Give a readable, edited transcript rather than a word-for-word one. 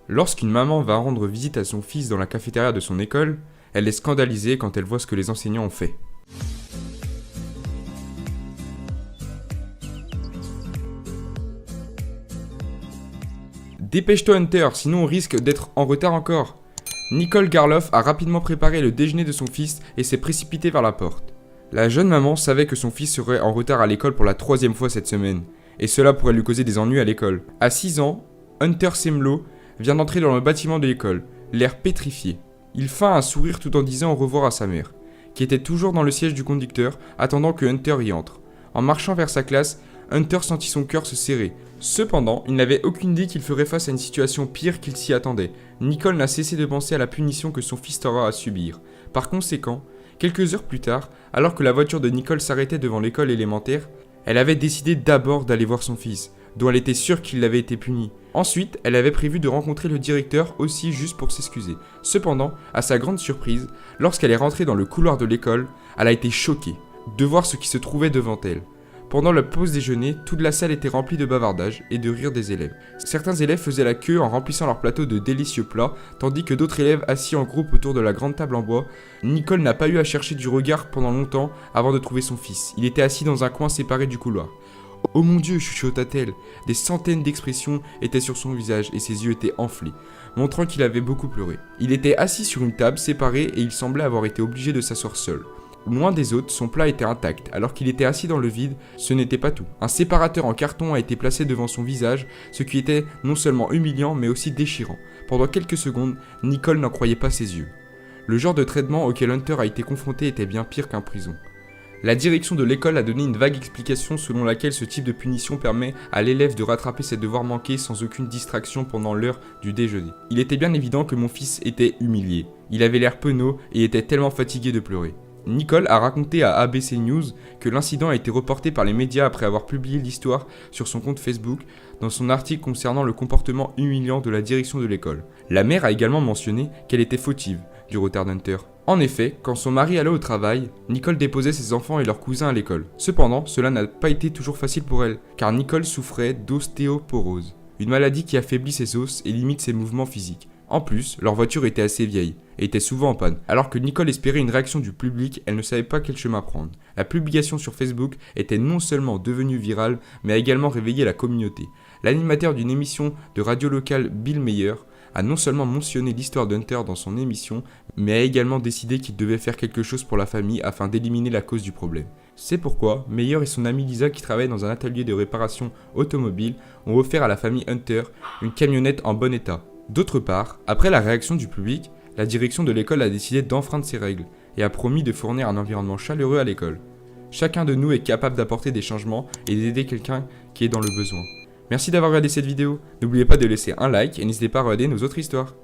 Lorsqu'une maman va rendre visite à son fils dans la cafétéria de son école, elle est scandalisée quand elle voit ce que les enseignants ont fait. Dépêche-toi Hunter, sinon on risque d'être en retard encore. Nicole Garloff a rapidement préparé le déjeuner de son fils et s'est précipitée vers la porte. La jeune maman savait que son fils serait en retard à l'école pour la 3e fois cette semaine, et cela pourrait lui causer des ennuis à l'école. À 6 ans, Hunter Semlo vient d'entrer dans le bâtiment de l'école, l'air pétrifié. Il feint un sourire tout en disant au revoir à sa mère, qui était toujours dans le siège du conducteur, attendant que Hunter y entre. En marchant vers sa classe, Hunter sentit son cœur se serrer. Cependant, il n'avait aucune idée qu'il ferait face à une situation pire qu'il s'y attendait. Nicole n'a cessé de penser à la punition que son fils aura à subir. Par conséquent, quelques heures plus tard, alors que la voiture de Nicole s'arrêtait devant l'école élémentaire, elle avait décidé d'abord d'aller voir son fils, dont elle était sûre qu'il avait été puni. Ensuite, elle avait prévu de rencontrer le directeur aussi juste pour s'excuser. Cependant, à sa grande surprise, lorsqu'elle est rentrée dans le couloir de l'école, elle a été choquée de voir ce qui se trouvait devant elle. Pendant la pause déjeuner, toute la salle était remplie de bavardages et de rires des élèves. Certains élèves faisaient la queue en remplissant leur plateau de délicieux plats, tandis que d'autres élèves assis en groupe autour de la grande table en bois. Nicole n'a pas eu à chercher du regard pendant longtemps avant de trouver son fils. Il était assis dans un coin séparé du couloir. « Oh mon Dieu !» chuchota-t-elle. Des centaines d'expressions étaient sur son visage et ses yeux étaient enflés, montrant qu'il avait beaucoup pleuré. Il était assis sur une table séparée et il semblait avoir été obligé de s'asseoir seul. Loin des autres, son plat était intact, alors qu'il était assis dans le vide. Ce n'était pas tout. Un séparateur en carton a été placé devant son visage, ce qui était non seulement humiliant, mais aussi déchirant. Pendant quelques secondes, Nicole n'en croyait pas ses yeux. Le genre de traitement auquel Hunter a été confronté était bien pire qu'un prison. La direction de l'école a donné une vague explication selon laquelle ce type de punition permet à l'élève de rattraper ses devoirs manqués sans aucune distraction pendant l'heure du déjeuner. Il était bien évident que mon fils était humilié. Il avait l'air penaud et était tellement fatigué de pleurer. Nicole a raconté à ABC News que l'incident a été reporté par les médias après avoir publié l'histoire sur son compte Facebook dans son article concernant le comportement humiliant de la direction de l'école. La mère a également mentionné qu'elle était fautive du retard d'Hunter. En effet, quand son mari allait au travail, Nicole déposait ses enfants et leurs cousins à l'école. Cependant, cela n'a pas été toujours facile pour elle, car Nicole souffrait d'ostéoporose, une maladie qui affaiblit ses os et limite ses mouvements physiques. En plus, leur voiture était assez vieille et était souvent en panne. Alors que Nicole espérait une réaction du public, elle ne savait pas quel chemin prendre. La publication sur Facebook était non seulement devenue virale, mais a également réveillé la communauté. L'animateur d'une émission de radio locale, Bill Meyer, a non seulement mentionné l'histoire d'Hunter dans son émission, mais a également décidé qu'il devait faire quelque chose pour la famille afin d'éliminer la cause du problème. C'est pourquoi Meyer et son amie Lisa, qui travaillent dans un atelier de réparation automobile, ont offert à la famille Hunter une camionnette en bon état. D'autre part, après la réaction du public, la direction de l'école a décidé d'enfreindre ses règles et a promis de fournir un environnement chaleureux à l'école. Chacun de nous est capable d'apporter des changements et d'aider quelqu'un qui est dans le besoin. Merci d'avoir regardé cette vidéo, n'oubliez pas de laisser un like et n'hésitez pas à regarder nos autres histoires.